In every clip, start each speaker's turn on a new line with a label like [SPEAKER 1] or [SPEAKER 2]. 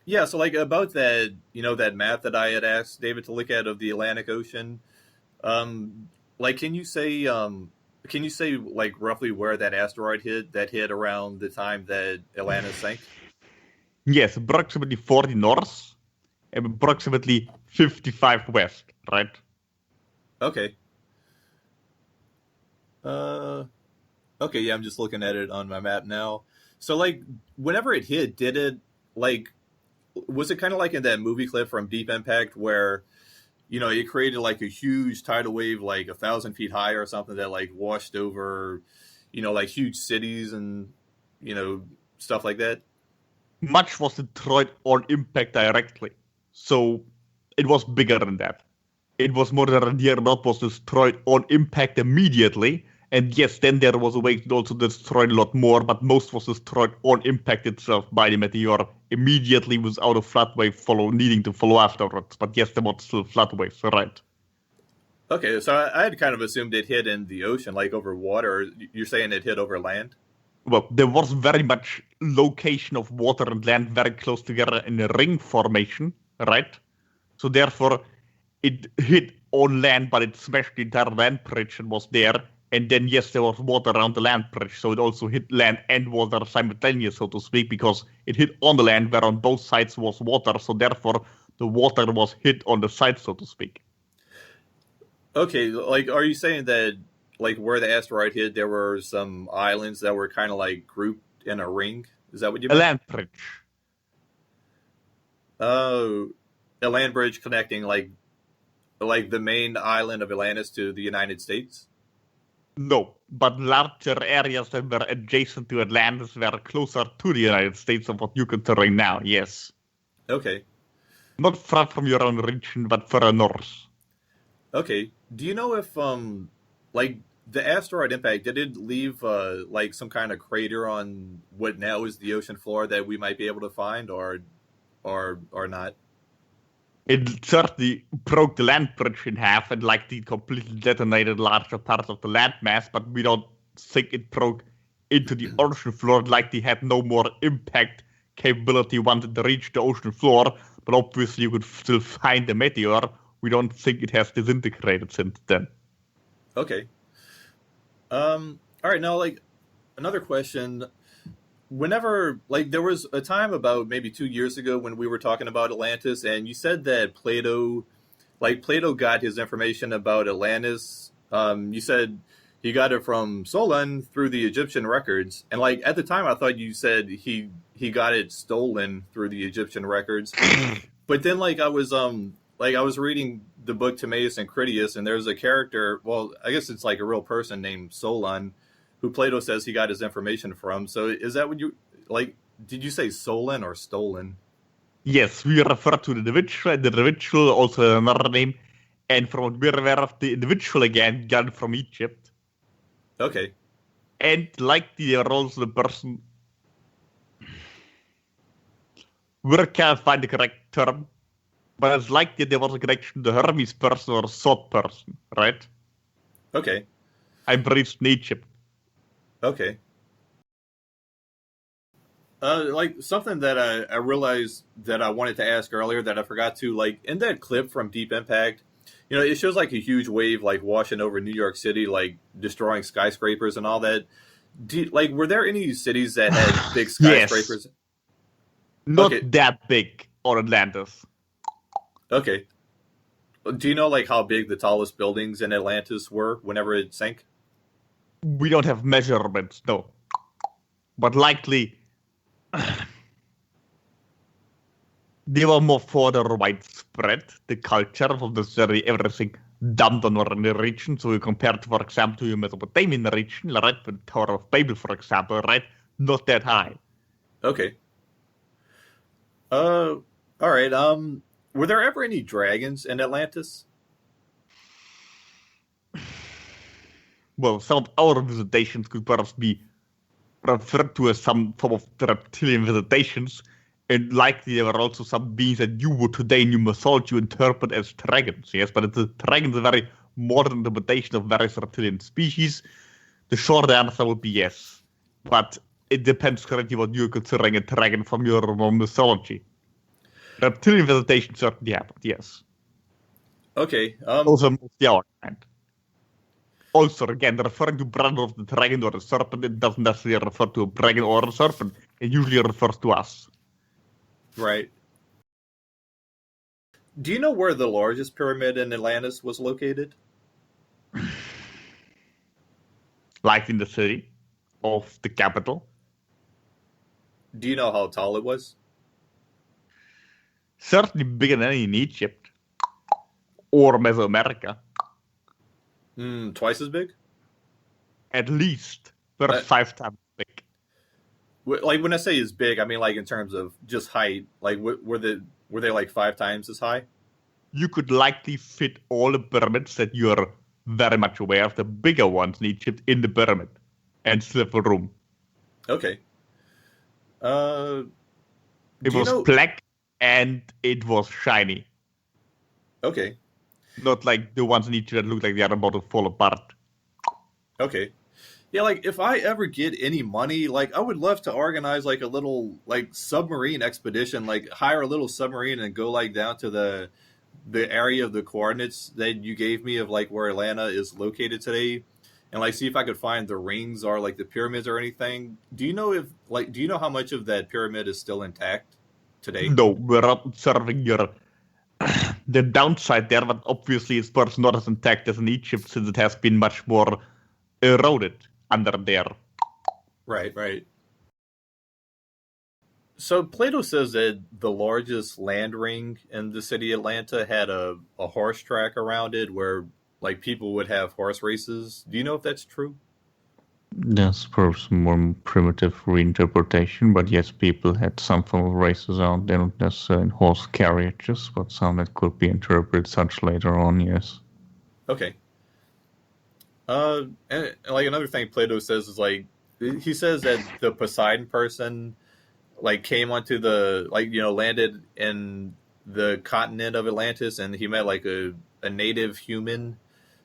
[SPEAKER 1] Yeah, so like about that, that map that I had asked David to look at of the Atlantic Ocean. Like, can you say like roughly where that asteroid hit that hit around the time that Atlantis sank?
[SPEAKER 2] Yes, approximately 40 north and approximately 55 west, right?
[SPEAKER 1] Okay. Uh, okay, yeah, I'm just looking at it on my map now. So like, whenever it hit, did it like was it kind of like in that movie clip from Deep Impact where it created like a huge tidal wave, like 1,000 feet high or something that like washed over, like huge cities and you know stuff like that.
[SPEAKER 2] Much was destroyed on impact directly. So it was bigger than that. It was more than a year not was destroyed on impact immediately. And yes, then there was a way to also destroy a lot more, but most was destroyed on impact itself by the meteor immediately without a flood wave needing to follow afterwards. But yes, there was still flood waves, right?
[SPEAKER 1] Okay, so I had kind of assumed it hit in the ocean, like over water. You're saying it hit over land?
[SPEAKER 2] Well, there was very much location of water and land very close together in a ring formation, right? So therefore, it hit on land, but it smashed the entire land bridge and was there. And then, yes, there was water around the land bridge, so it also hit land and water simultaneously, so to speak, because it hit on the land where on both sides was water. So therefore, the water was hit on the side, so to speak.
[SPEAKER 1] Okay, like, are you saying that like where the asteroid hit, there were some islands that were kind of like grouped in a ring? Is that what you
[SPEAKER 2] A
[SPEAKER 1] meant?
[SPEAKER 2] land bridge.
[SPEAKER 1] Oh, a land bridge connecting like the main island of Atlantis to the United States.
[SPEAKER 2] No, but larger areas that were adjacent to Atlantis were closer to the United States than what you're considering now, yes.
[SPEAKER 1] Okay,
[SPEAKER 2] Not far from your own region, but further north.
[SPEAKER 1] okay. Do you know if like the asteroid impact did it leave like some kind of crater on what now is the ocean floor that we might be able to find or not?
[SPEAKER 2] It certainly broke the land bridge in half and likely completely detonated larger parts of the land mass, but we don't think it broke into the ocean floor. It likely had no more impact capability once it reached the ocean floor, but obviously you could still find the meteor. We don't think it has disintegrated since then.
[SPEAKER 1] Okay. All right. Now, like another question. Whenever like there was a time about maybe 2 years ago when we were talking about Atlantis, and you said that Plato got his information about Atlantis. You said he got it from Solon through the Egyptian records, and like at the time, I thought you said he got it stolen through the Egyptian records. But then like I was reading the book Timaeus and Critias, and there's a character. Well, I guess it's like a real person named Solon, who Plato says he got his information from. So is that what you like? Did you say Solon or stolen?
[SPEAKER 2] Yes, we refer to the individual, and the individual also another name. And from what we're aware of, the individual again got it from Egypt.
[SPEAKER 1] Okay.
[SPEAKER 2] And likely they are also the person. We can't find the correct term, but it's likely there was a connection to Hermes person or Sot person, right?
[SPEAKER 1] Okay.
[SPEAKER 2] I'm raised in Egypt.
[SPEAKER 1] Okay. Like something that I realized that I wanted to ask earlier that I forgot to, like in that clip from Deep Impact, it shows like a huge wave like washing over New York City, like destroying skyscrapers and all that. Like, were there any cities that had big
[SPEAKER 2] Yes,
[SPEAKER 1] skyscrapers? Okay,
[SPEAKER 2] not that big on Atlantis.
[SPEAKER 1] okay. Do you know like how big the tallest buildings in Atlantis were whenever it sank?
[SPEAKER 2] We don't have measurements, no. But likely they were more further widespread, the culture of necessarily everything dumped on one region. So you compare it, for example, to your Mesopotamian region, right? The Tower of Babel, for example, right? Not that high.
[SPEAKER 1] Okay. All right. Were there ever any dragons in Atlantis?
[SPEAKER 2] Well, some of our visitations could perhaps be referred to as some form of reptilian visitations, and likely there are also some beings that you would today in your mythology interpret as dragons, yes, but it's a dragon is a very modern interpretation of various reptilian species. The short answer would be yes, but it depends currently what you're considering a dragon from your mythology. Reptilian visitation certainly happened, yes.
[SPEAKER 1] Okay.
[SPEAKER 2] Also, mostly our kind. Also, again, referring to brother of the dragon or the serpent, it doesn't necessarily refer to a dragon or a serpent. It usually refers to us.
[SPEAKER 1] Right. Do you know where the largest pyramid in Atlantis was located?
[SPEAKER 2] Like in the city of the capital.
[SPEAKER 1] Do you know how tall it was?
[SPEAKER 2] Certainly bigger than in Egypt or Mesoamerica.
[SPEAKER 1] Twice as big?
[SPEAKER 2] At least we're
[SPEAKER 1] Uh,
[SPEAKER 2] 5 times big.
[SPEAKER 1] like when I say is big, I mean like in terms of just height. Like were they like 5 times as high?
[SPEAKER 2] You could likely fit all the pyramids that you're very much aware of, the bigger ones in Egypt, in the pyramid and still have room.
[SPEAKER 1] Okay. Uh,
[SPEAKER 2] It
[SPEAKER 1] do you
[SPEAKER 2] was
[SPEAKER 1] know?
[SPEAKER 2] black and it was shiny.
[SPEAKER 1] Okay.
[SPEAKER 2] Not like the ones in Egypt that look like they are about to fall apart.
[SPEAKER 1] Okay. Yeah, like if I ever get any money, like I would love to organize like a little like submarine expedition, like hire a little submarine and go like down to the area of the coordinates that you gave me of like where Atlanta is located today, and like see if I could find the rings or like the pyramids or anything. Do you know how much of that pyramid is still intact today?
[SPEAKER 2] No, we're not observing your the downside there, but obviously it's perhaps not as intact as in Egypt since it has been much more eroded under there.
[SPEAKER 1] Right, right. So Plato says that the largest land ring in the city of Atlanta had a horse track around it where like people would have horse races. Do you know if that's true?
[SPEAKER 3] That's perhaps a more primitive reinterpretation, but yes, people had some form of races out there, not necessarily in horse carriages, but some that could be interpreted such later on, yes.
[SPEAKER 1] Okay. And like another thing Plato says is like he says that the Poseidon person like came onto the like landed in the continent of Atlantis and he met like a native human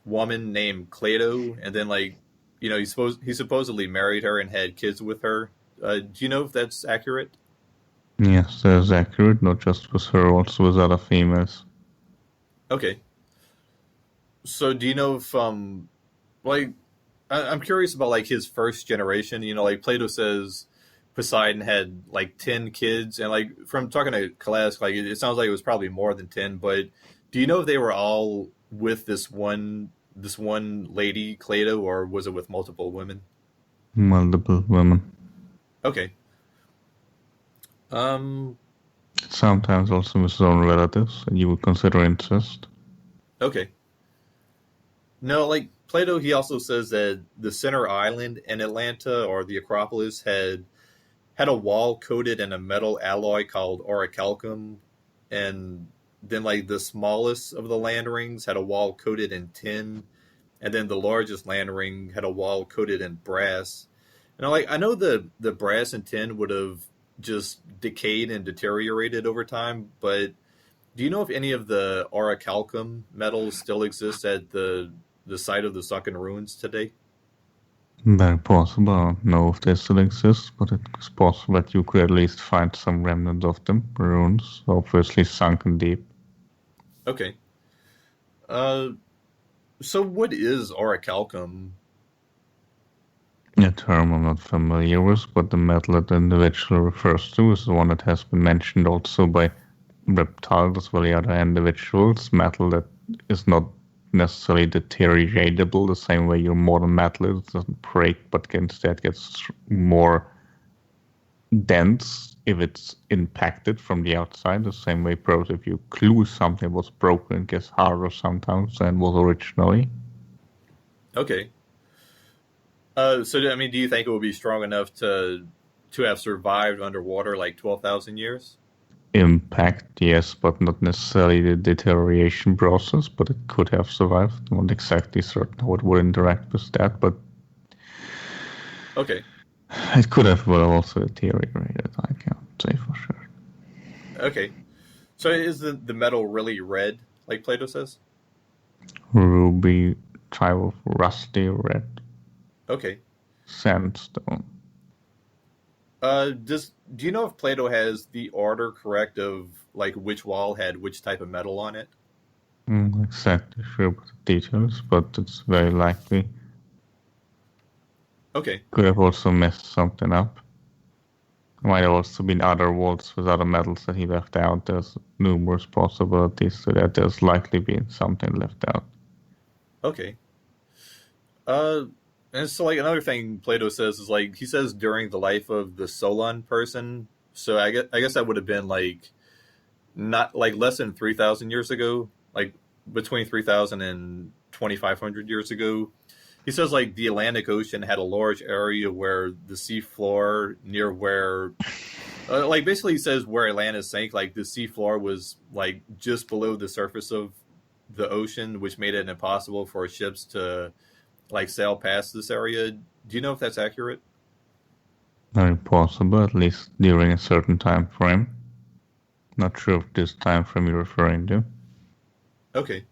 [SPEAKER 1] woman named Plato and then like he supposedly married her and had kids with her. Do you know if that's accurate?
[SPEAKER 3] Yes, that is accurate, not just with her, also with other females.
[SPEAKER 1] Okay. So do you know if like I'm curious about like his first generation. Like Plato says Poseidon had like 10 kids and like from talking to KALASK, like it sounds like it was probably more than 10, but do you know if they were all with this one lady, Plato, or was it with multiple women?
[SPEAKER 3] Multiple women.
[SPEAKER 1] Okay. Um
[SPEAKER 3] Sometimes also with his own relatives, and you would consider incest.
[SPEAKER 1] okay. No, like Plato, he also says that the center island in Atlanta or the Acropolis had a wall coated in a metal alloy called orichalcum, and then like the smallest of the land rings had a wall coated in tin, and then the largest land ring had a wall coated in brass. And I know the brass and tin would have just decayed and deteriorated over time, but do you know if any of the orichalcum metals still exist at the site of the sunken ruins today?
[SPEAKER 3] Very possible. I don't know if they still exist, but it's possible that you could at least find some remnants of them. Ruins, obviously sunken deep.
[SPEAKER 1] Okay. Uh, so what is orichalcum?
[SPEAKER 3] A term I'm not familiar with, but the metal that the individual refers to is the one that has been mentioned also by reptiles as well as other individuals. Metal that is not necessarily deterioratable the same way your modern metal is. It doesn't break, but instead gets more dense if it's impacted from the outside. The same way, perhaps if you glue something was broken, it gets harder sometimes than was originally.
[SPEAKER 1] Okay. So I mean, do you think it would be strong enough to have survived underwater like 12,000 years?
[SPEAKER 3] Impact, yes, but not necessarily the deterioration process, but it could have survived. I'm not exactly certain how it would interact with that, but
[SPEAKER 1] Okay.
[SPEAKER 3] it could have well also deteriorated. I can't say for sure.
[SPEAKER 1] Okay. So is the metal really red, like Plato says?
[SPEAKER 3] Ruby, type of rusty red
[SPEAKER 1] Okay.
[SPEAKER 3] sandstone.
[SPEAKER 1] Do you know if Plato has the order correct of like which wall had which type of metal on it?
[SPEAKER 3] Exactly sure about the details, but it's very likely.
[SPEAKER 1] Okay.
[SPEAKER 3] Could have also messed something up. Might have also been other walls with other metals that he left out. There's numerous possibilities so that there's likely been something left out.
[SPEAKER 1] Okay. And so like another thing Plato says is like he says during the life of the Solon person. So I guess that would have been like not like less than 3,000 years ago, like between 3,000 and 2,500 years ago. He says like the Atlantic Ocean had a large area where the seafloor near where like basically he says where Atlantis sank, like the seafloor was like just below the surface of the ocean, which made it impossible for ships to like sail past this area. Do you know if that's accurate?
[SPEAKER 3] Very possible, at least during a certain time frame. Not sure if this time frame you're referring to.
[SPEAKER 1] Okay.